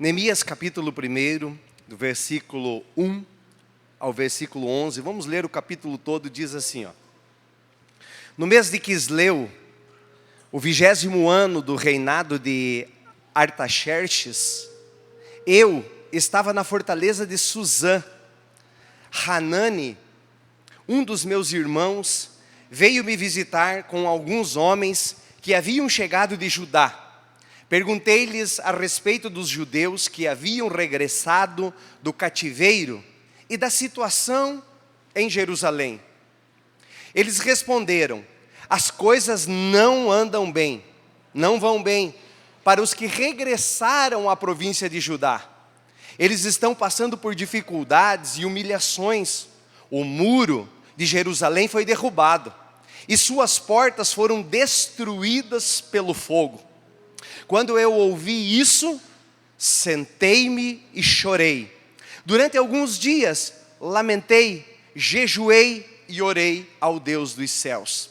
Neemias capítulo 1, do versículo 1 ao versículo 11, vamos ler o capítulo todo, diz assim, ó. No mês de Quisleu, o 20º ano do reinado de Artaxerxes, eu estava na fortaleza de Suzã. Hanani, um dos meus irmãos, veio me visitar com alguns homens que haviam chegado de Judá. Perguntei-lhes a respeito dos judeus que haviam regressado do cativeiro e da situação em Jerusalém. Eles responderam: as coisas não andam bem, não vão bem para os que regressaram à província de Judá. Eles estão passando por dificuldades e humilhações. O muro de Jerusalém foi derrubado e suas portas foram destruídas pelo fogo. Quando eu ouvi isso, sentei-me e chorei. Durante alguns dias, lamentei, jejuei e orei ao Deus dos céus.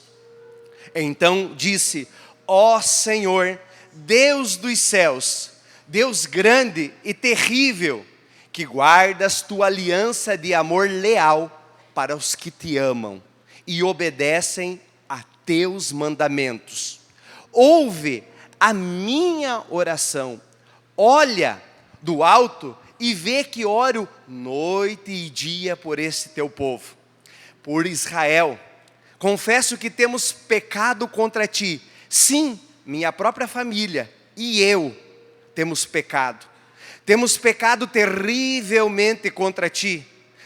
Então disse: ó Senhor, Deus dos céus, Deus grande e terrível, que guardas tua aliança de amor leal para os que te amam e obedecem a teus mandamentos. Ouve a minha oração, olha do alto e vê que oro noite e dia por esse teu povo, por Israel. Confesso que temos pecado contra ti. Sim, minha própria família e eu temos pecado. Temos pecado terrivelmente contra ti.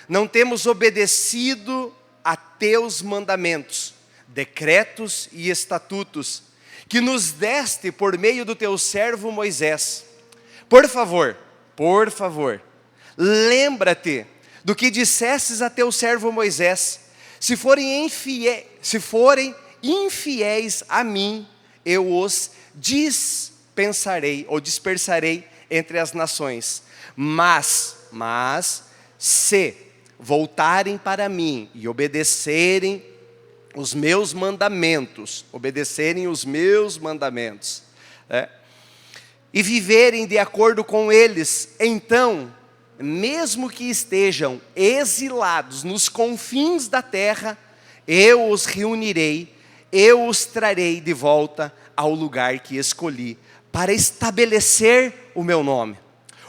Não temos obedecido a teus mandamentos, decretos e estatutos que nos deste por meio do teu servo Moisés. Por favor, lembra-te do que dissestes a teu servo Moisés. Se forem infiéis a mim, eu os dispersarei entre as nações. Mas, se voltarem para mim e obedecerem os meus mandamentos, e viverem de acordo com eles, então, mesmo que estejam exilados nos confins da terra, eu os reunirei, eu os trarei de volta ao lugar que escolhi, para estabelecer o meu nome.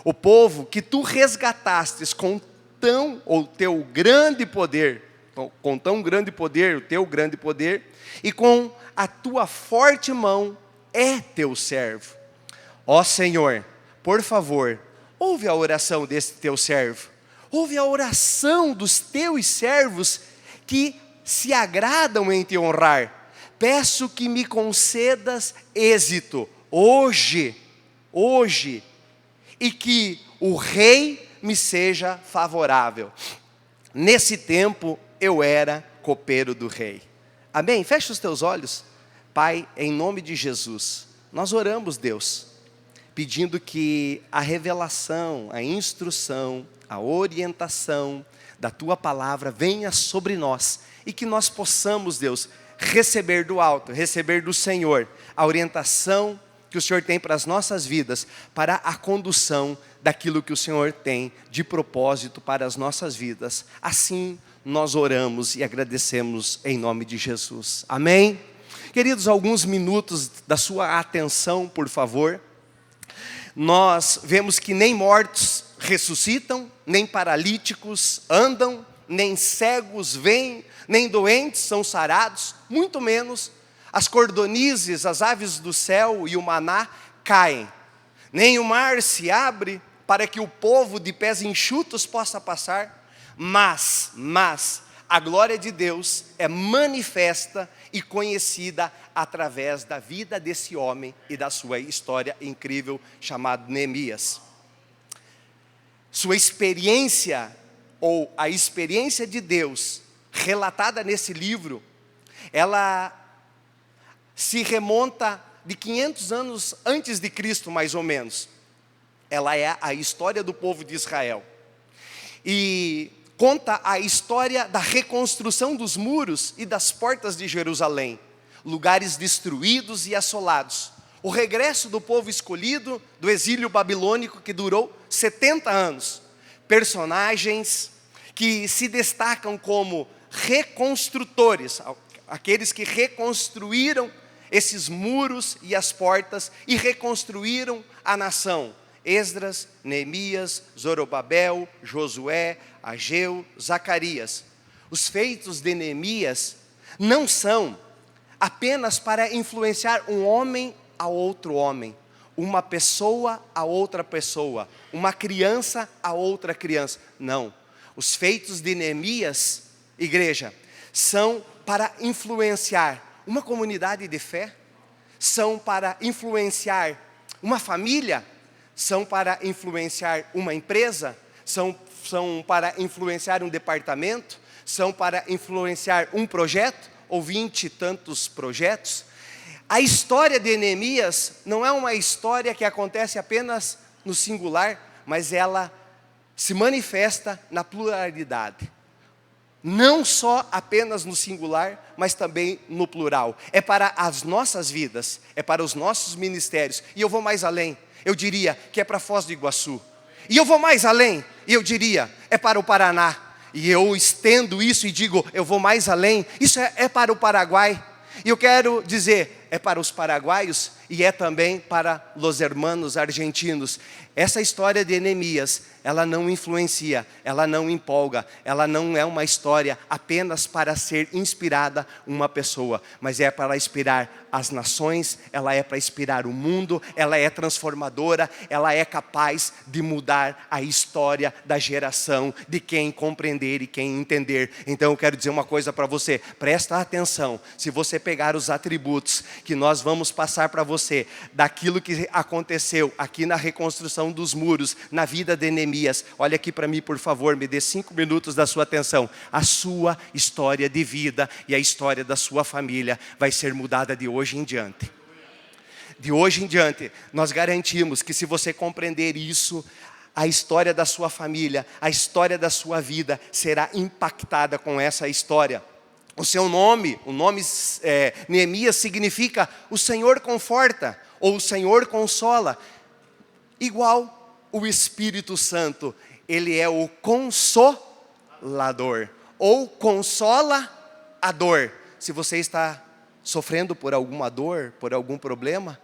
O povo que tu resgatastes com teu grande poder, o teu grande poder, e com a tua forte mão, é teu servo. Ó Senhor, por favor, ouve a oração desse teu servo, ouve a oração dos teus servos que se agradam em te honrar. Peço que me concedas êxito hoje, e que o rei me seja favorável. Nesse tempo eu era copeiro do rei. Amém? Fecha os teus olhos. Pai, em nome de Jesus, nós oramos, Deus, pedindo que a revelação, a instrução, a orientação da tua palavra venha sobre nós e que nós possamos, Deus, receber do alto, receber do Senhor a orientação que o Senhor tem para as nossas vidas, para a condução daquilo que o Senhor tem de propósito para as nossas vidas. Assim nós oramos e agradecemos em nome de Jesus. Amém? Queridos, alguns minutos da sua atenção, por favor. Nós vemos que nem mortos ressuscitam, nem paralíticos andam, nem cegos veem, nem doentes são sarados, muito menos as cordonizes, as aves do céu e o maná caem. Nem o mar se abre para que o povo de pés enxutos possa passar, mas a glória de Deus é manifesta e conhecida através da vida desse homem e da sua história incrível chamado Neemias. Sua experiência, ou a experiência de Deus relatada nesse livro, ela se remonta de 500 anos antes de Cristo, mais ou menos. Ela é a história do povo de Israel. E conta a história da reconstrução dos muros e das portas de Jerusalém. Lugares destruídos e assolados. o regresso do povo escolhido do exílio babilônico que durou 70 anos. Personagens que se destacam como reconstrutores, aqueles que reconstruíram esses muros e as portas e reconstruíram a nação. Esdras, Neemias, Zorobabel, Josué, Ageu, Zacarias. Os feitos de Neemias não são apenas para influenciar um homem a outro homem, uma pessoa a outra pessoa, uma criança a outra criança. Não. Os feitos de Neemias, igreja, são para influenciar uma comunidade de fé, são para influenciar uma família, são para influenciar uma empresa, são para influenciar um departamento, são para influenciar um projeto, ou 20 e tantos projetos. A história de Neemias não é uma história que acontece apenas no singular, mas ela se manifesta na pluralidade. Não só apenas no singular, mas também no plural. É para as nossas vidas, é para os nossos ministérios. E eu vou mais além, eu diria que é para Foz do Iguaçu. E eu vou mais além, e eu diria, é para o Paraná. E eu estendo isso e digo, eu vou mais além, isso é para o Paraguai. E eu quero dizer, é para os paraguaios e é também para os hermanos argentinos. Essa história de Neemias, ela não influencia, ela não empolga, ela não é uma história apenas para ser inspirada uma pessoa, mas é para inspirar as nações, ela é para inspirar o mundo, ela é transformadora, ela é capaz de mudar a história da geração, de quem compreender e quem entender. Então eu quero dizer uma coisa para você, presta atenção, se você pegar os atributos que nós vamos passar para você, daquilo que aconteceu aqui na reconstrução dos muros, na vida de Neemias, olha aqui para mim por favor, me dê 5 minutos da sua atenção, a sua história de vida e a história da sua família vai ser mudada de hoje em diante. De hoje em diante, nós garantimos que se você compreender isso, a história da sua família, a história da sua vida será impactada com essa história. O seu nome, Neemias significa o Senhor conforta, ou o Senhor consola. Igual o Espírito Santo, ele é o consolador, ou consola a dor. Se você está sofrendo por alguma dor, por algum problema,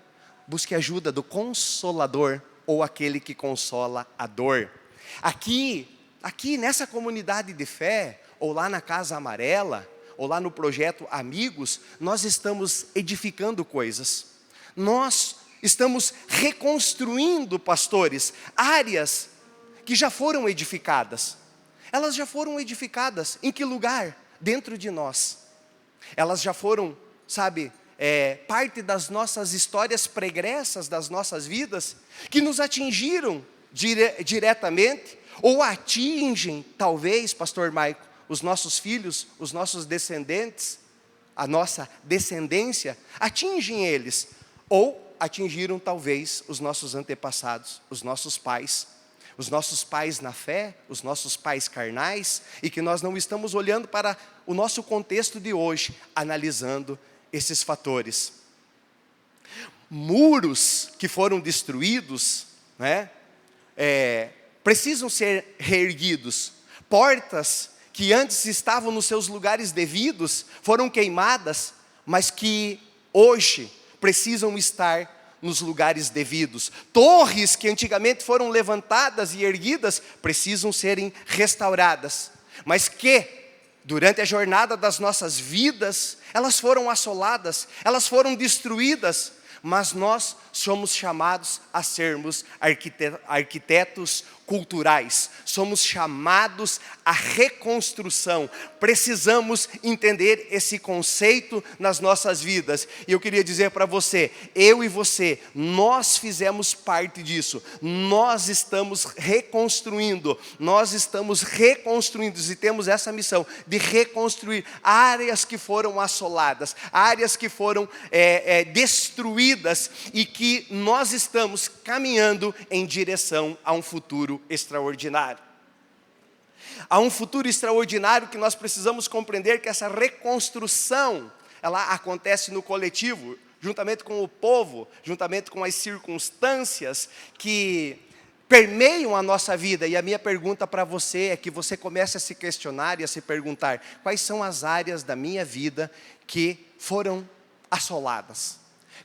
busque ajuda do Consolador, ou aquele que consola a dor. Aqui nessa comunidade de fé, ou lá na Casa Amarela, ou lá no projeto Amigos, nós estamos edificando coisas. Nós estamos reconstruindo, pastores, áreas que já foram edificadas. Elas já foram edificadas. Em que lugar? Dentro de nós. Elas já foram, parte das nossas histórias pregressas, das nossas vidas, que nos atingiram diretamente, ou atingem, talvez, pastor Maico, os nossos filhos, os nossos descendentes, a nossa descendência, atingem eles, ou atingiram talvez os nossos antepassados, os nossos pais na fé, os nossos pais carnais, e que nós não estamos olhando para o nosso contexto de hoje, analisando esses fatores. Muros que foram destruídos, precisam ser reerguidos. Portas que antes estavam nos seus lugares devidos, foram queimadas, mas que hoje precisam estar nos lugares devidos. Torres que antigamente foram levantadas e erguidas, precisam serem restauradas, mas que durante a jornada das nossas vidas, elas foram assoladas, elas foram destruídas, mas nós somos chamados a sermos arquitetos culturais, somos chamados à reconstrução. Precisamos entender esse conceito nas nossas vidas. E eu queria dizer para você, eu e você, nós fizemos parte disso. Nós estamos reconstruindo e temos essa missão de reconstruir áreas que foram assoladas, áreas que foram destruídas, e que nós estamos caminhando em direção a um futuro extraordinário. Há um futuro extraordinário que nós precisamos compreender que essa reconstrução, ela acontece no coletivo. juntamente com o povo, juntamente com as circunstâncias que permeiam a nossa vida. E a minha pergunta para você é que você comece a se questionar e a se perguntar: quais são as áreas da minha vida que foram assoladas?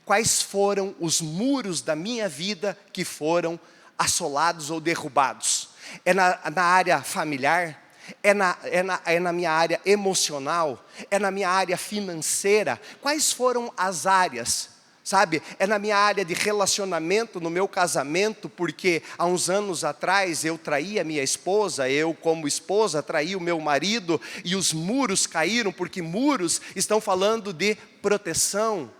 Quais foram os muros da minha vida que foram assolados ou derrubados? É na área familiar? É na minha área emocional? É na minha área financeira? Quais foram as áreas? Sabe, é na minha área de relacionamento, no meu casamento, porque há uns anos atrás eu traí a minha esposa, eu como esposa traí o meu marido, e os muros caíram, porque muros estão falando de proteção.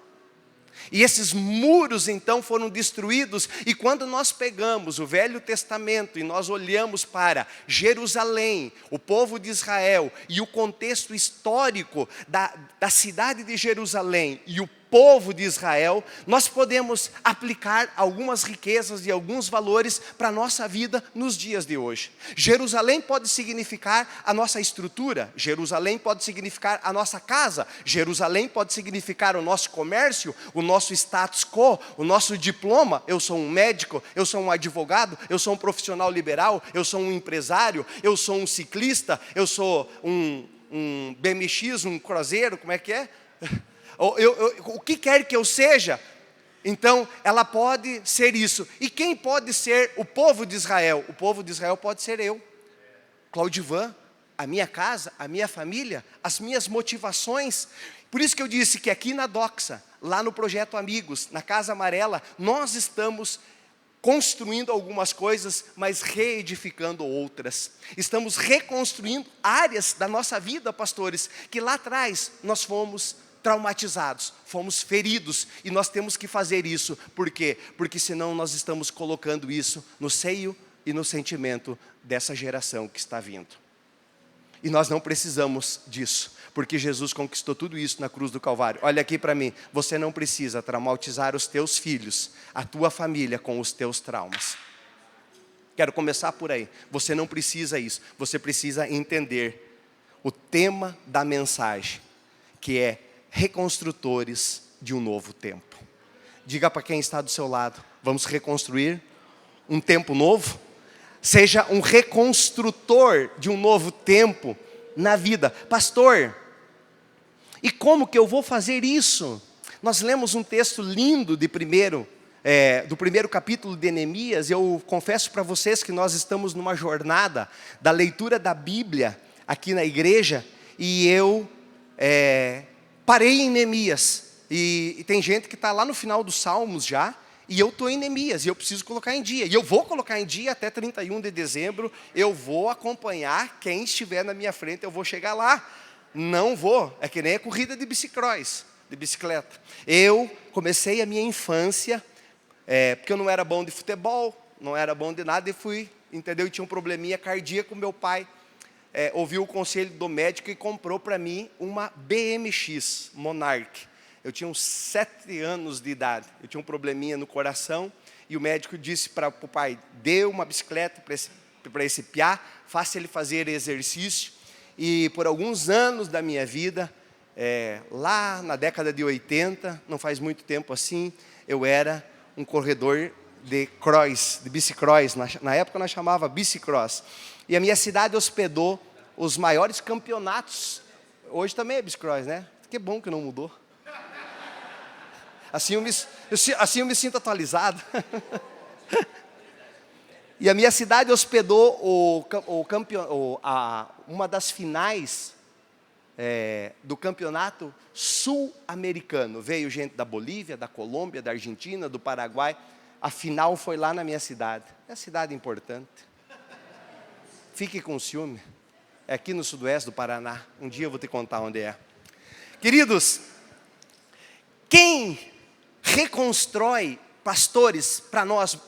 E esses muros então foram destruídos, e quando nós pegamos o Velho Testamento e nós olhamos para Jerusalém, o povo de Israel, e o contexto histórico da cidade de Jerusalém e o povo de Israel, nós podemos aplicar algumas riquezas e alguns valores para a nossa vida nos dias de hoje. Jerusalém pode significar a nossa estrutura, Jerusalém pode significar a nossa casa, Jerusalém pode significar o nosso comércio, o nosso status quo, o nosso diploma. Eu sou um médico, eu sou um advogado, eu sou um profissional liberal, eu sou um empresário, eu sou um ciclista, eu sou um BMX, um cruzeiro, como é que é? O que quer que eu seja, então ela pode ser isso. E quem pode ser o povo de Israel? O povo de Israel pode ser eu, Claudivan, a minha casa, a minha família, as minhas motivações. Por isso que eu disse que aqui na Doxa, lá no Projeto Amigos, na Casa Amarela, nós estamos construindo algumas coisas, mas reedificando outras. Estamos reconstruindo áreas da nossa vida, pastores, que lá atrás nós fomos traumatizados, fomos feridos, e nós temos que fazer isso. Por quê? Porque senão nós estamos colocando isso no seio e no sentimento dessa geração que está vindo. E nós não precisamos disso, porque Jesus conquistou tudo isso na cruz do Calvário. Olha aqui para mim, você não precisa traumatizar os teus filhos, a tua família com os teus traumas. Quero começar por aí. Você não precisa isso, você precisa entender o tema da mensagem, que é reconstrutores de um novo tempo. Diga para quem está do seu lado: vamos reconstruir um tempo novo? Seja um reconstrutor de um novo tempo na vida. Pastor, e como que eu vou fazer isso? Nós lemos um texto lindo do primeiro capítulo de Neemias. Eu confesso para vocês que nós estamos numa jornada da leitura da Bíblia aqui na igreja, e eu parei em Neemias, e tem gente que está lá no final dos Salmos já, e eu estou em Neemias, e eu preciso colocar em dia, e eu vou colocar em dia até 31 de dezembro, eu vou acompanhar quem estiver na minha frente, eu vou chegar lá, não vou, é que nem a corrida de bicicleta. Eu comecei a minha infância, porque eu não era bom de futebol, não era bom de nada, e fui, entendeu, e tinha um probleminha cardíaco. Meu pai ouviu o conselho do médico e comprou para mim uma BMX Monarch. Eu tinha uns 7 anos de idade, eu tinha um probleminha no coração, e o médico disse para o pai: dê uma bicicleta para esse piá, faça ele fazer exercício. E por alguns anos da minha vida, lá na década de 80, não faz muito tempo assim, eu era um corredor de cross, de bicicross, na época nós chamava bicicross. E a minha cidade hospedou os maiores campeonatos. Hoje também é bicicross, né? Que bom que não mudou. Assim eu me sinto atualizado. E a minha cidade hospedou uma das finais do campeonato sul-americano. Veio gente da Bolívia, da Colômbia, da Argentina, do Paraguai. A final foi lá na minha cidade. É uma cidade importante. Fique com ciúme. É aqui no sudoeste do Paraná. Um dia eu vou te contar onde é. Queridos, quem reconstrói, pastores, para nós,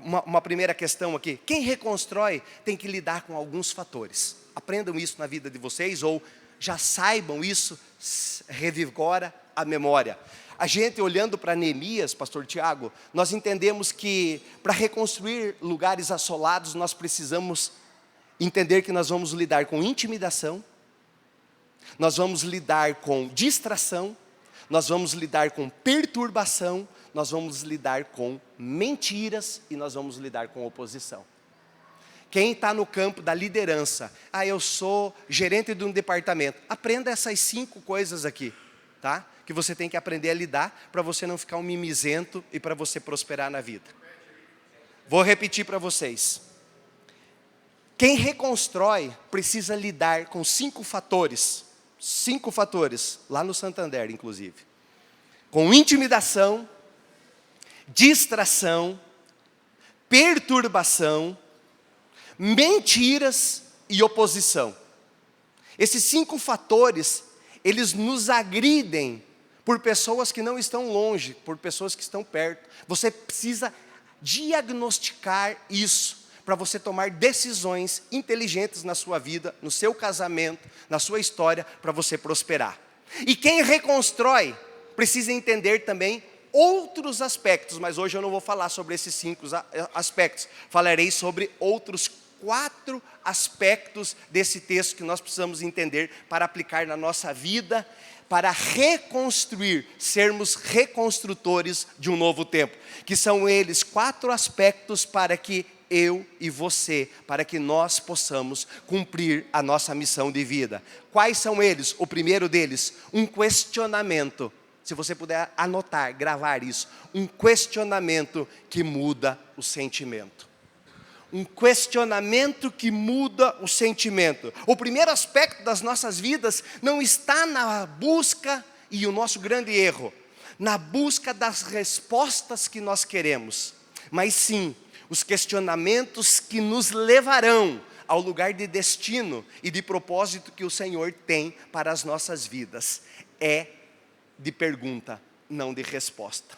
uma primeira questão aqui. Quem reconstrói tem que lidar com alguns fatores. Aprendam isso na vida de vocês, ou já saibam isso, revigora a memória. A gente olhando para Neemias, pastor Tiago, nós entendemos que para reconstruir lugares assolados, nós precisamos entender que nós vamos lidar com intimidação, nós vamos lidar com distração, nós vamos lidar com perturbação, nós vamos lidar com mentiras e nós vamos lidar com oposição. Quem está no campo da liderança, eu sou gerente de um departamento, aprenda essas 5 coisas aqui, tá? Que você tem que aprender a lidar para você não ficar um mimizento e para você prosperar na vida. Vou repetir para vocês. Quem reconstrói precisa lidar com 5 fatores. 5 fatores, lá no Santander, inclusive. Com intimidação, distração, perturbação, mentiras e oposição. Esses 5 fatores, eles nos agridem por pessoas que não estão longe, por pessoas que estão perto. Você precisa diagnosticar isso, para você tomar decisões inteligentes na sua vida, no seu casamento, na sua história, para você prosperar. E quem reconstrói precisa entender também outros aspectos, mas hoje eu não vou falar sobre esses 5 aspectos. Falarei sobre outros 4 aspectos desse texto que nós precisamos entender para aplicar na nossa vida, para reconstruir, sermos reconstrutores de um novo tempo. Que são eles 4 aspectos para que eu e você, para que nós possamos cumprir a nossa missão de vida. Quais são eles? O primeiro deles, um questionamento. Se você puder anotar, gravar isso. Um questionamento que muda o sentimento. Um questionamento que muda o sentimento. O primeiro aspecto das nossas vidas não está na busca, e o nosso grande erro, na busca das respostas que nós queremos, mas sim, os questionamentos que nos levarão ao lugar de destino e de propósito que o Senhor tem para as nossas vidas. É de pergunta, não de resposta.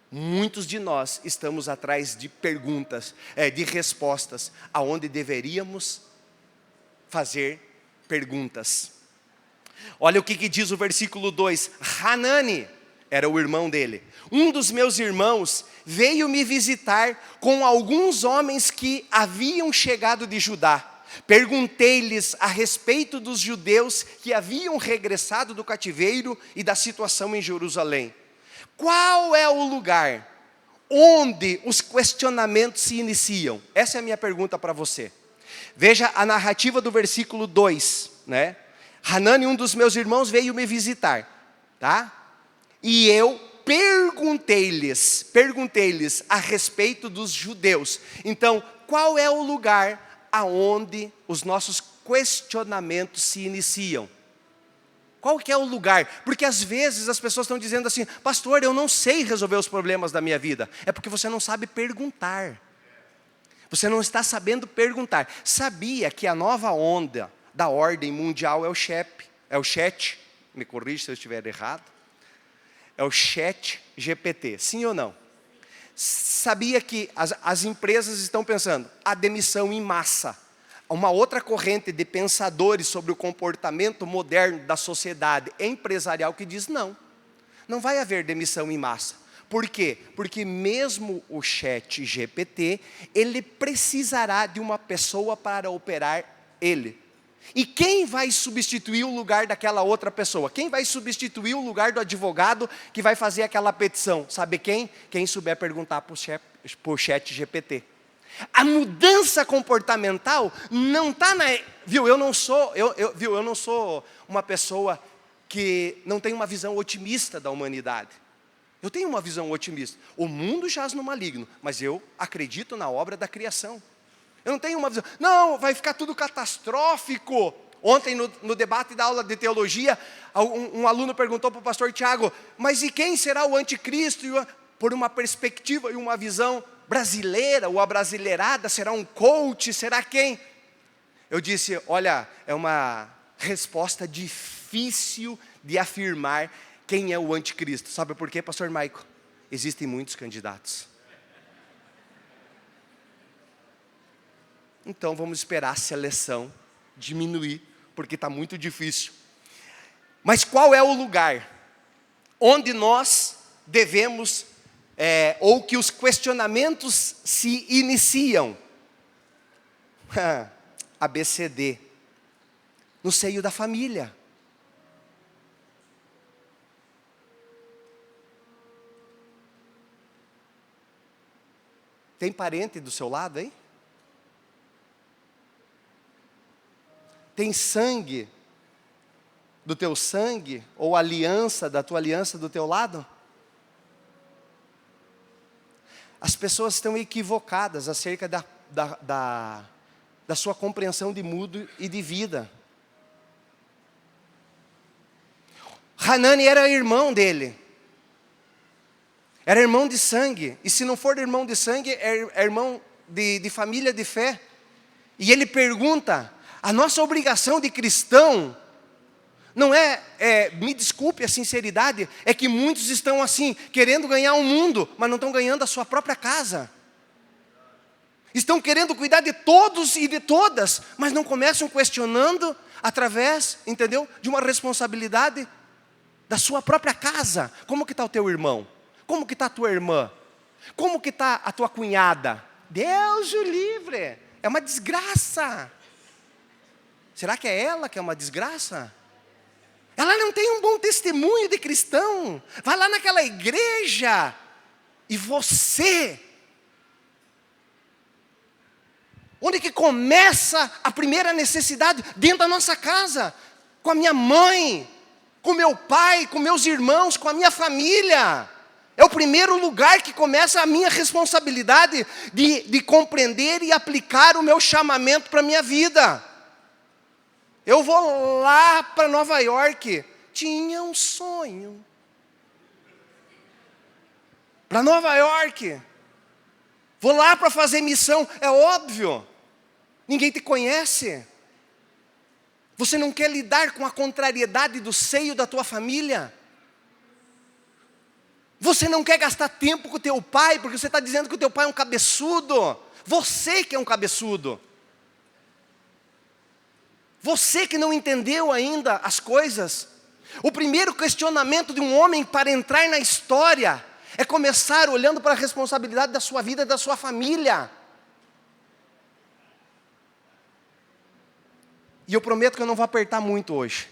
Muitos de nós estamos atrás de perguntas, de respostas, aonde deveríamos fazer perguntas. Olha o que diz o versículo 2. Hanani era o irmão dele. Um dos meus irmãos veio me visitar com alguns homens que haviam chegado de Judá. Perguntei-lhes a respeito dos judeus que haviam regressado do cativeiro e da situação em Jerusalém. Qual é o lugar onde os questionamentos se iniciam? Essa é a minha pergunta para você. Veja a narrativa do versículo 2, né? Hanani, um dos meus irmãos, veio me visitar, tá? E eu perguntei-lhes a respeito dos judeus. Então, qual é o lugar aonde os nossos questionamentos se iniciam? Qual que é o lugar? Porque às vezes as pessoas estão dizendo assim, pastor, eu não sei resolver os problemas da minha vida. É porque você não sabe perguntar. Você não está sabendo perguntar. Sabia que a nova onda da ordem mundial é o chat, me corrija se eu estiver errado. É o chat GPT, sim ou não? Sabia que as empresas estão pensando, a demissão em massa. Uma outra corrente de pensadores sobre o comportamento moderno da sociedade empresarial que diz não vai haver demissão em massa. Por quê? Porque mesmo o chat GPT, ele precisará de uma pessoa para operar ele. E quem vai substituir o lugar daquela outra pessoa? Quem vai substituir o lugar do advogado que vai fazer aquela petição? Sabe quem? Quem souber perguntar para o chat GPT. A mudança comportamental não está na... Eu não sou uma pessoa que não tem uma visão otimista da humanidade. Eu tenho uma visão otimista. O mundo jaz no maligno, mas eu acredito na obra da criação. Eu não tenho uma visão, não, vai ficar tudo catastrófico. Ontem no debate da aula de teologia, um aluno perguntou para o pastor Tiago, mas e quem será o anticristo? Por uma perspectiva e uma visão brasileira, ou abrasileirada, será um coach, será quem? Eu disse, olha, é uma resposta difícil de afirmar quem é o anticristo. Sabe por quê, pastor Maico? Existem muitos candidatos. Então vamos esperar a seleção diminuir, porque está muito difícil. Mas qual é o lugar onde nós devemos, ou que os questionamentos se iniciam? ABCD. No seio da família. Tem parente do seu lado aí? Tem sangue do teu sangue, ou aliança da tua aliança do teu lado? As pessoas estão equivocadas acerca da sua compreensão de mundo e de vida. Hanani era irmão dele. Era irmão de sangue. E se não for irmão de sangue, é irmão de família de fé. E ele pergunta, a nossa obrigação de cristão, não me desculpe a sinceridade, é que muitos estão assim, querendo ganhar o mundo, mas não estão ganhando a sua própria casa. Estão querendo cuidar de todos e de todas, mas não começam questionando através, entendeu? De uma responsabilidade da sua própria casa. Como que está o teu irmão? Como que está a tua irmã? Como que está a tua cunhada? Deus o livre, é uma desgraça. Será que é ela que é uma desgraça? Ela não tem um bom testemunho de cristão. Vai lá naquela igreja e você... Onde que começa a primeira necessidade? Dentro da nossa casa, com a minha mãe, com meu pai, com meus irmãos, com a minha família. É o primeiro lugar que começa a minha responsabilidade de compreender e aplicar o meu chamamento para a minha vida. Eu vou lá para Nova York, tinha um sonho. Para Nova York, vou lá para fazer missão, é óbvio. Ninguém te conhece. Você não quer lidar com a contrariedade do seio da tua família. Você não quer gastar tempo com o teu pai, porque você está dizendo que o teu pai é um cabeçudo. Você que é um cabeçudo. Você que não entendeu ainda as coisas. O primeiro questionamento de um homem para entrar na história é começar olhando para a responsabilidade da sua vida e da sua família. E eu prometo que eu não vou apertar muito hoje.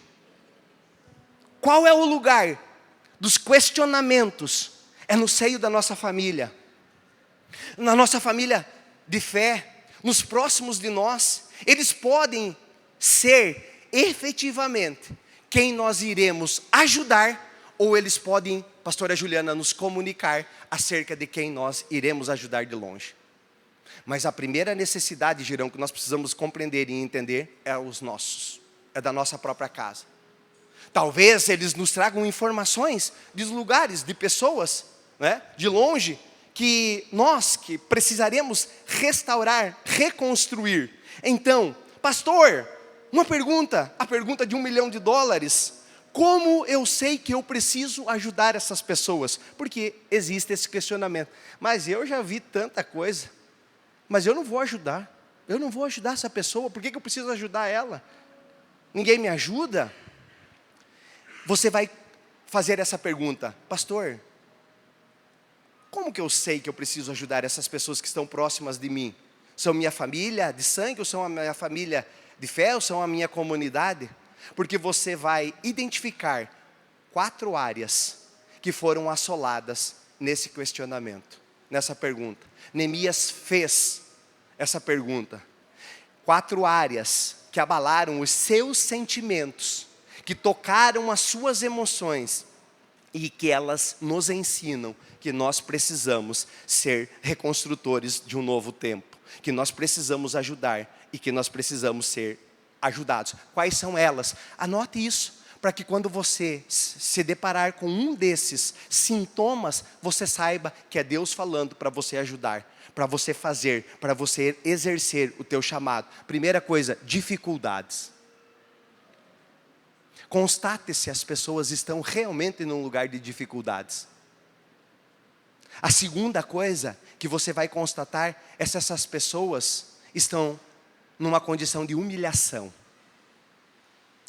Qual é o lugar dos questionamentos? É no seio da nossa família. Na nossa família de fé, nos próximos de nós, eles podem ser efetivamente quem nós iremos ajudar, ou eles podem, pastora Juliana, nos comunicar acerca de quem nós iremos ajudar de longe. Mas a primeira necessidade, Girão, que nós precisamos compreender e entender é os nossos, é da nossa própria casa. Talvez eles nos tragam informações de lugares, de pessoas, né, de longe, que nós que precisaremos restaurar, reconstruir. Então, pastor, uma pergunta, a pergunta de $1 milhão. Como eu sei que eu preciso ajudar essas pessoas? Porque existe esse questionamento. Mas eu já vi tanta coisa, mas eu não vou ajudar. Eu não vou ajudar essa pessoa, por que eu preciso ajudar ela? Ninguém me ajuda? Você vai fazer essa pergunta, pastor, como que eu sei que eu preciso ajudar essas pessoas que estão próximas de mim? São minha família de sangue, ou são a minha família de fé, ou são a minha comunidade? Porque você vai identificar 4 áreas que foram assoladas nesse questionamento, nessa pergunta. Neemias fez essa pergunta. 4 áreas que abalaram os seus sentimentos, que tocaram as suas emoções e que elas nos ensinam que nós precisamos ser reconstrutores de um novo tempo, que nós precisamos ajudar e que nós precisamos ser ajudados. Quais são elas? Anote isso, para que quando você se deparar com um desses sintomas, você saiba que é Deus falando para você ajudar, para você fazer, para você exercer o teu chamado. Primeira coisa, dificuldades. Constate se as pessoas estão realmente num lugar de dificuldades. A segunda coisa que você vai constatar é se essas pessoas estão numa condição de humilhação.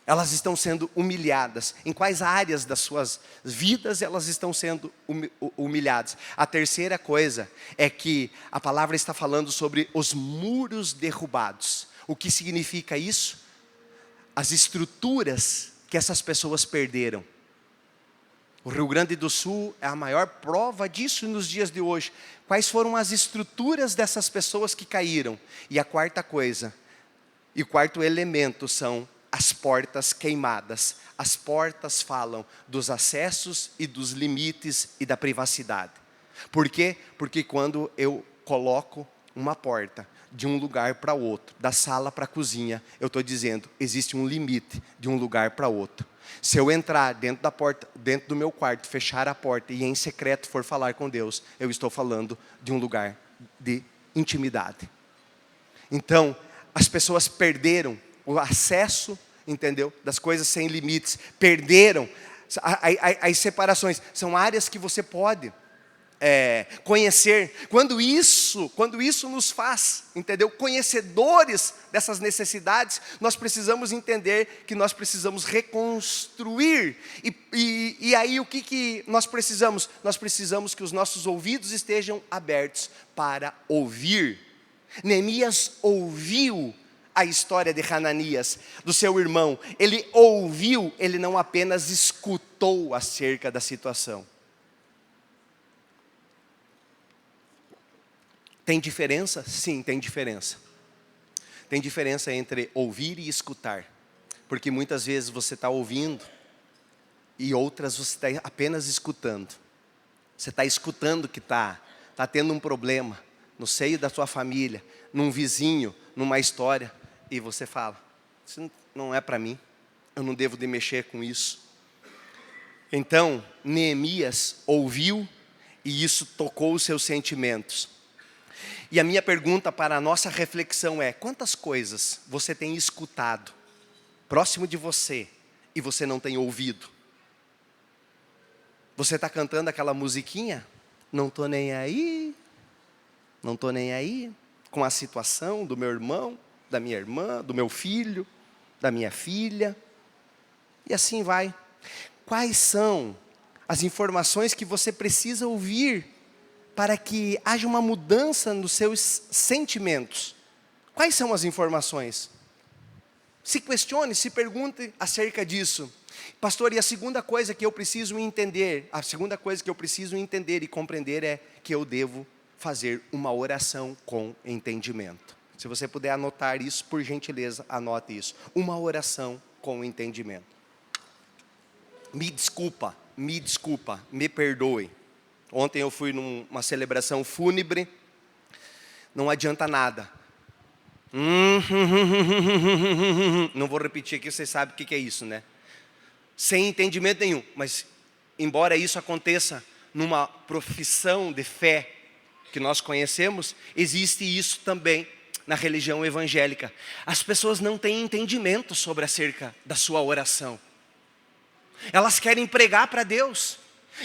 Elas estão sendo humilhadas. Em quais áreas das suas vidas elas estão sendo humilhadas? A terceira coisa é que a palavra está falando sobre os muros derrubados. O que significa isso? As estruturas que essas pessoas perderam. O Rio Grande do Sul é a maior prova disso nos dias de hoje. Quais foram as estruturas dessas pessoas que caíram? E a quarta coisa, e o quarto elemento são as portas queimadas. As portas falam dos acessos e dos limites e da privacidade. Por quê? Porque quando eu coloco uma porta de um lugar para outro, da sala para a cozinha, eu estou dizendo, existe um limite de um lugar para outro. Se eu entrar dentro da porta, dentro do meu quarto, fechar a porta e em secreto for falar com Deus, eu estou falando de um lugar de intimidade. Então, as pessoas perderam o acesso, entendeu? Das coisas sem limites. Perderam as separações. São áreas que você pode conhecer. Quando isso nos faz, entendeu? Conhecedores dessas necessidades, nós precisamos entender que nós precisamos reconstruir. E aí o que nós precisamos? Nós precisamos que os nossos ouvidos estejam abertos para ouvir. Neemias ouviu a história de Hananias, do seu irmão. Ele ouviu, ele não apenas escutou acerca da situação. Tem diferença? Sim, tem diferença. Tem diferença entre ouvir e escutar. Porque muitas vezes você está ouvindo e outras você está apenas escutando. Você está escutando que está tendo um problema no seio da sua família, num vizinho, numa história. E você fala, isso não é para mim, eu não devo de mexer com isso. Então, Neemias ouviu e isso tocou os seus sentimentos. E a minha pergunta para a nossa reflexão é, quantas coisas você tem escutado próximo de você e você não tem ouvido? Você está cantando aquela musiquinha? Não estou nem aí, não estou nem aí com a situação do meu irmão, da minha irmã, do meu filho, da minha filha. E assim vai. Quais são as informações que você precisa ouvir para que haja uma mudança nos seus sentimentos? Quais são as informações? Se questione, se pergunte acerca disso. Pastor, e a segunda coisa que eu preciso entender, e compreender é que eu devo fazer uma oração com entendimento. Se você puder anotar isso, por gentileza, anote isso. Uma oração com entendimento. Me desculpa, me perdoe. Ontem eu fui numa celebração fúnebre, não adianta nada. Não vou repetir aqui, vocês sabem o que é isso, né? Sem entendimento nenhum, mas embora isso aconteça numa profissão de fé que nós conhecemos, existe isso também na religião evangélica. As pessoas não têm entendimento sobre acerca da sua oração. Elas querem pregar para Deus.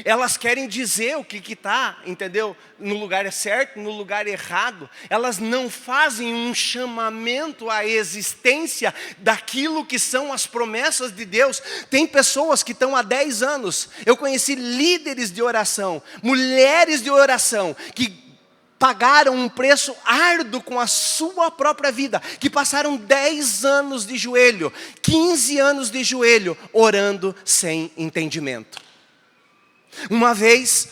Elas querem dizer o que está, entendeu? No lugar certo, no lugar errado. Elas não fazem um chamamento à existência daquilo que são as promessas de Deus. Tem pessoas que estão há 10 anos. Eu conheci líderes de oração, mulheres de oração, que pagaram um preço árduo com a sua própria vida, que passaram 10 anos de joelho, 15 anos de joelho, orando sem entendimento. Uma vez,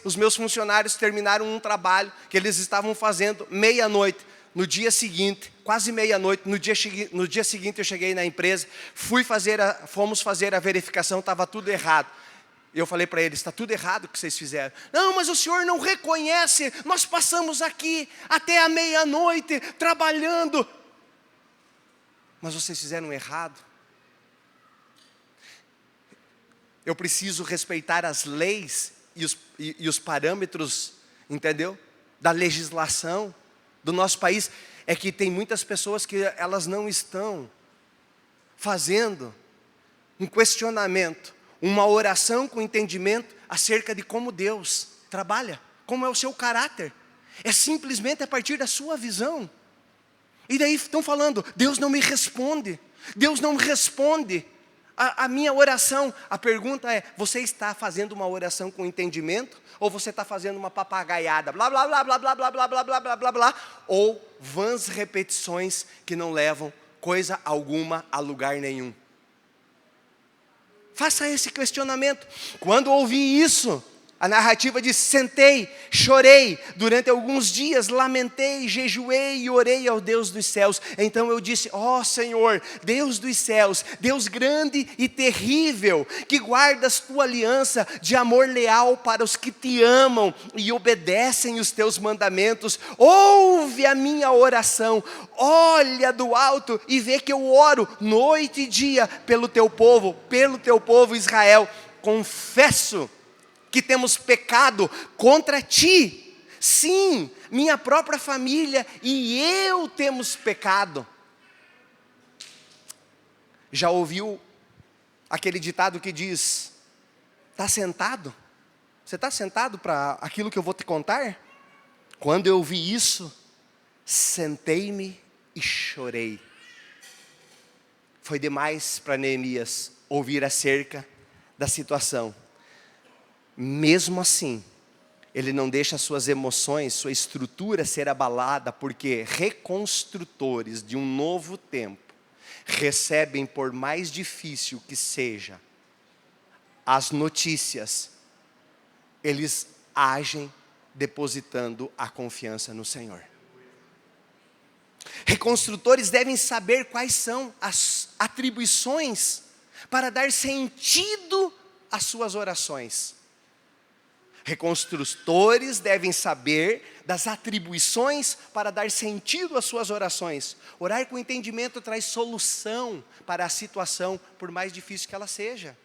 os meus funcionários terminaram um trabalho que eles estavam fazendo meia-noite. No dia seguinte, quase meia-noite, no dia seguinte eu cheguei na empresa, fomos fazer a verificação, estava tudo errado. Eu falei para eles, está tudo errado o que vocês fizeram. Não, mas o senhor não reconhece, nós passamos aqui até a meia-noite trabalhando. Mas vocês fizeram errado. Eu preciso respeitar as leis e os parâmetros, entendeu? Da legislação do nosso país. É que tem muitas pessoas que elas não estão fazendo um questionamento, uma oração com entendimento acerca de como Deus trabalha, como é o seu caráter. É simplesmente a partir da sua visão. E daí estão falando, Deus não me responde. Deus não responde a minha oração. A pergunta é, você está fazendo uma oração com entendimento? Ou você está fazendo uma papagaiada? Blá, blá, blá, blá, blá, blá, blá, blá, blá, blá, blá, blá. Ou vãs repetições que não levam coisa alguma a lugar nenhum. Faça esse questionamento. Quando ouvi isso, a narrativa diz: sentei, chorei, durante alguns dias lamentei, jejuei e orei ao Deus dos céus. Então eu disse: ó Senhor, Deus dos céus, Deus grande e terrível, que guardas tua aliança de amor leal para os que te amam e obedecem os teus mandamentos, ouve a minha oração, olha do alto e vê que eu oro noite e dia pelo teu povo Israel. Confesso que temos pecado contra ti. Sim, minha própria família e eu temos pecado. Já ouviu aquele ditado que diz: está sentado? Você está sentado para aquilo que eu vou te contar? Quando eu vi isso, sentei-me e chorei. Foi demais para Neemias ouvir acerca da situação. Mesmo assim, ele não deixa suas emoções, sua estrutura ser abalada, porque reconstrutores de um novo tempo recebem, por mais difícil que seja, as notícias, eles agem depositando a confiança no Senhor. Reconstrutores devem saber quais são as atribuições para dar sentido às suas orações. Reconstrutores devem saber das atribuições para dar sentido às suas orações. Orar com entendimento traz solução para a situação, por mais difícil que ela seja.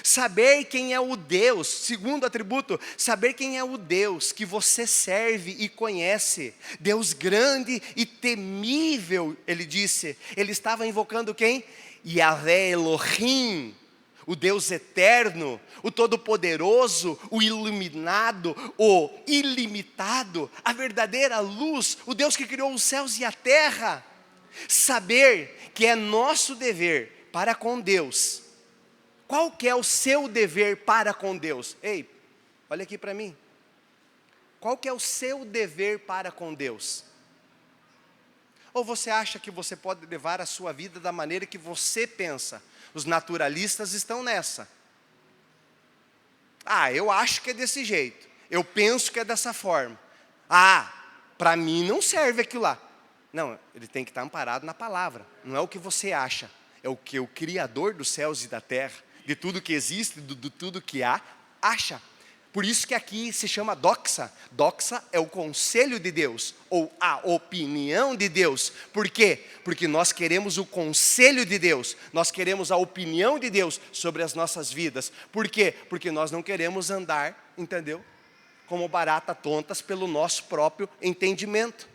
Saber quem é o Deus, segundo atributo, saber quem é o Deus que você serve e conhece. Deus grande e temível, ele disse. Ele estava invocando quem? Yahvé Elohim, o Deus eterno, o todo-poderoso, o iluminado, o ilimitado, a verdadeira luz, o Deus que criou os céus e a terra. Saber que é nosso dever para com Deus. Qual que é o seu dever para com Deus? Ei, olha aqui para mim. Qual que é o seu dever para com Deus? Ou você acha que você pode levar a sua vida da maneira que você pensa? Os naturalistas estão nessa. Eu acho que é desse jeito. Eu penso que é dessa forma. Para mim não serve aquilo lá. Não, ele tem que estar amparado na palavra. Não é o que você acha. É o que o Criador dos céus e da terra, de tudo que existe, de tudo que há, acha. Por isso que aqui se chama doxa. Doxa é o conselho de Deus, ou a opinião de Deus. Por quê? Porque nós queremos o conselho de Deus, nós queremos a opinião de Deus sobre as nossas vidas. Por quê? Porque nós não queremos andar, entendeu? Como barata tontas pelo nosso próprio entendimento.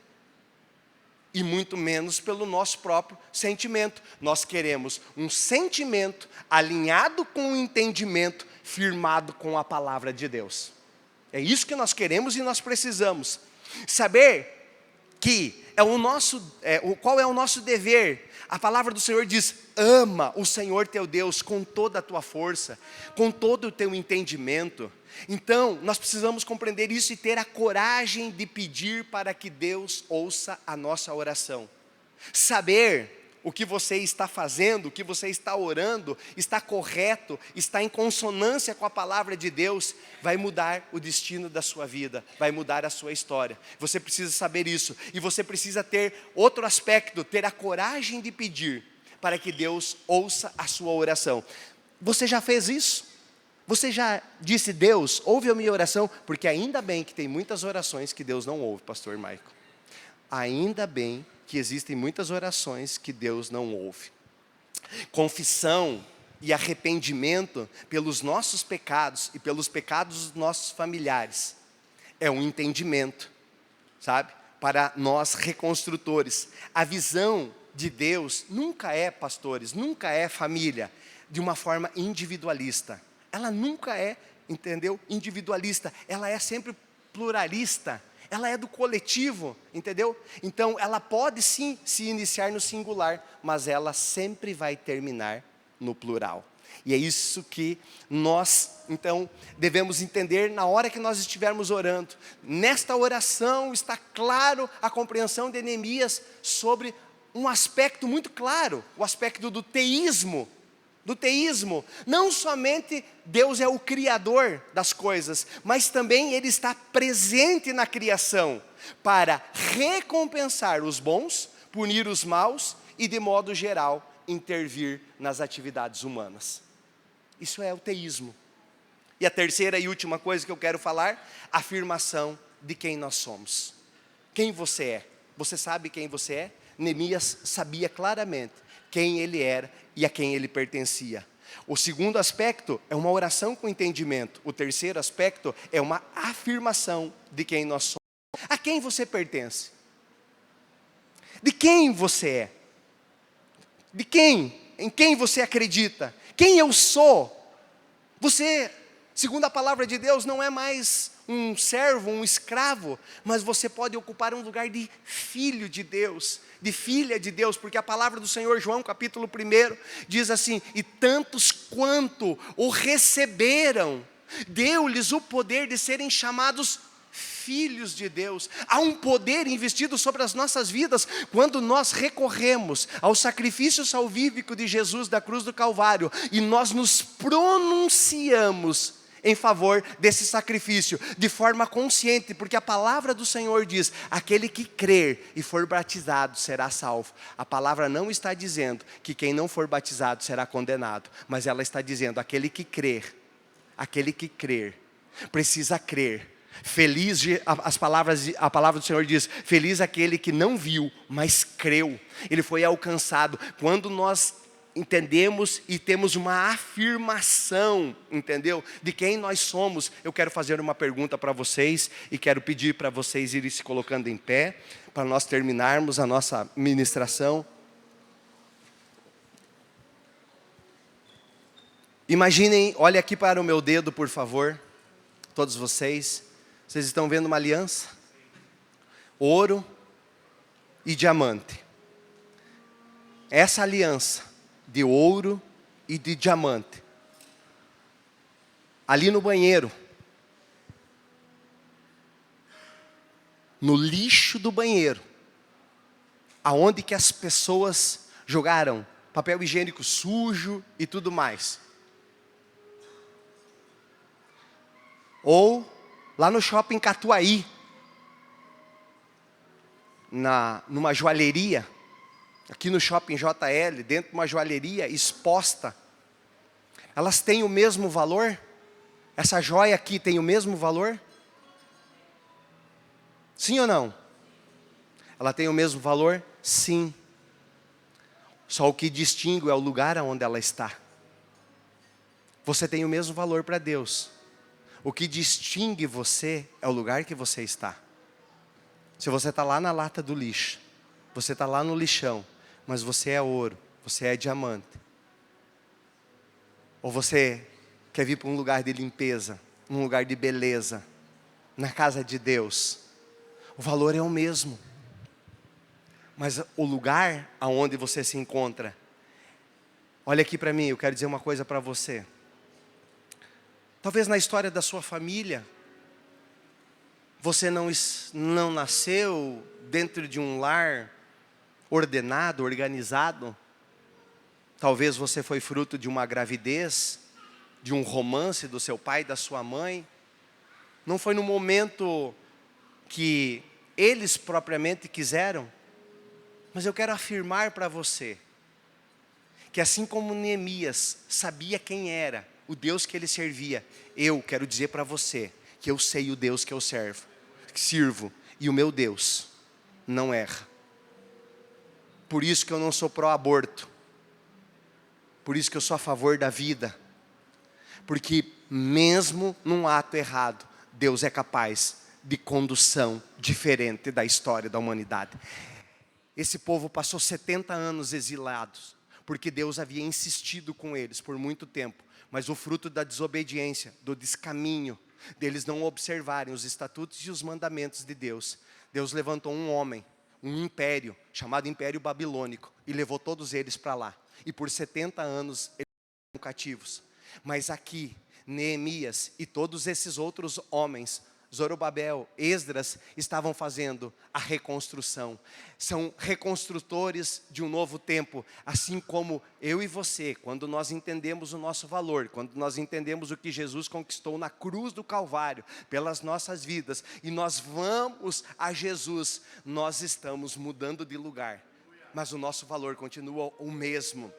E muito menos pelo nosso próprio sentimento. Nós queremos um sentimento alinhado com o entendimento, firmado com a palavra de Deus. É isso que nós queremos e nós precisamos. Saber que qual é o nosso dever. A palavra do Senhor diz: ama o Senhor teu Deus com toda a tua força, com todo o teu entendimento. Então, nós precisamos compreender isso e ter a coragem de pedir para que Deus ouça a nossa oração. Saber o que você está fazendo, o que você está orando, está correto, está em consonância com a palavra de Deus, vai mudar o destino da sua vida, vai mudar a sua história. Você precisa saber isso. E você precisa ter outro aspecto, ter a coragem de pedir para que Deus ouça a sua oração. Você já fez isso? Você já disse: Deus, ouve a minha oração? Porque ainda bem que tem muitas orações que Deus não ouve, pastor Michael. Ainda bem que existem muitas orações que Deus não ouve. Confissão e arrependimento pelos nossos pecados e pelos pecados dos nossos familiares é um entendimento, sabe? Para nós reconstrutores. A visão de Deus nunca é, pastores, nunca é família, de uma forma individualista. Ela nunca é, entendeu? Individualista. Ela é sempre pluralista. Ela é do coletivo, entendeu? Então, ela pode sim se iniciar no singular, mas ela sempre vai terminar no plural. E é isso que nós, então, devemos entender na hora que nós estivermos orando. Nesta oração está claro a compreensão de Neemias sobre um aspecto muito claro, o aspecto do teísmo. do teísmo, não somente Deus é o criador das coisas, mas também Ele está presente na criação, para recompensar os bons, punir os maus e de modo geral intervir nas atividades humanas. Isso é o teísmo. E a terceira e última coisa que eu quero falar, afirmação de quem nós somos. Quem você é? Você sabe quem você é? Neemias sabia claramente quem ele era e a quem ele pertencia. O segundo aspecto é uma oração com entendimento. O terceiro aspecto é uma afirmação de quem nós somos. A quem você pertence? De quem você é? De quem? Em quem você acredita? Quem eu sou? Você, segundo a palavra de Deus, não é mais um servo, um escravo, mas você pode ocupar um lugar de filho de Deus, de filha de Deus, porque a palavra do Senhor, João capítulo 1, diz assim: e tantos quanto o receberam, deu-lhes o poder de serem chamados filhos de Deus. Há um poder investido sobre as nossas vidas, quando nós recorremos ao sacrifício salvífico de Jesus da cruz do Calvário, e nós nos pronunciamos em favor desse sacrifício, de forma consciente, porque a palavra do Senhor diz: aquele que crer e for batizado será salvo. A palavra não está dizendo que quem não for batizado será condenado, mas ela está dizendo: aquele que crer, precisa crer. Feliz, a palavra do Senhor diz: feliz aquele que não viu, mas creu. Ele foi alcançado. Quando nós entendemos e temos uma afirmação, entendeu? De quem nós somos. Eu quero fazer uma pergunta para vocês e quero pedir para vocês irem se colocando em pé, para nós terminarmos a nossa ministração. Imaginem, olha aqui para o meu dedo, por favor, todos vocês. Vocês estão vendo uma aliança? Ouro e diamante. Essa aliança de ouro e de diamante, ali no banheiro, no lixo do banheiro, aonde que as pessoas jogaram papel higiênico sujo e tudo mais, ou lá no shopping Catuaí, numa joalheria, aqui no shopping JL, dentro de uma joalheria exposta, elas têm o mesmo valor? Essa joia aqui tem o mesmo valor? Sim ou não? Ela tem o mesmo valor? Sim. Só o que distingue é o lugar onde ela está. Você tem o mesmo valor para Deus. O que distingue você é o lugar que você está. Se você está lá na lata do lixo, você está lá no lixão, mas você é ouro, você é diamante. Ou você quer vir para um lugar de limpeza, um lugar de beleza, na casa de Deus, o valor é o mesmo. Mas o lugar aonde você se encontra, olha aqui para mim, eu quero dizer uma coisa para você. Talvez na história da sua família, você não nasceu dentro de um lar ordenado, organizado. Talvez você foi fruto de uma gravidez, de um romance do seu pai e da sua mãe. Não foi no momento que eles propriamente quiseram. Mas eu quero afirmar para você, que assim como Neemias sabia quem era, o Deus que ele servia, eu quero dizer para você, que eu sei o Deus que eu sirvo, e o meu Deus não erra. Por isso que eu não sou pró-aborto, por isso que eu sou a favor da vida, porque mesmo num ato errado, Deus é capaz de condução diferente da história da humanidade. Esse povo passou 70 anos exilados, porque Deus havia insistido com eles por muito tempo, mas o fruto da desobediência, do descaminho, deles não observarem os estatutos e os mandamentos de Deus, Deus levantou um homem, um império, chamado Império Babilônico, e levou todos eles para lá, e por 70 anos eles foram cativos. Mas aqui, Neemias e todos esses outros homens, Zorobabel, Esdras estavam fazendo a reconstrução. São reconstrutores de um novo tempo, assim como eu e você, quando nós entendemos o nosso valor, quando nós entendemos o que Jesus conquistou na cruz do Calvário, pelas nossas vidas, e nós vamos a Jesus, nós estamos mudando de lugar, mas o nosso valor continua o mesmo.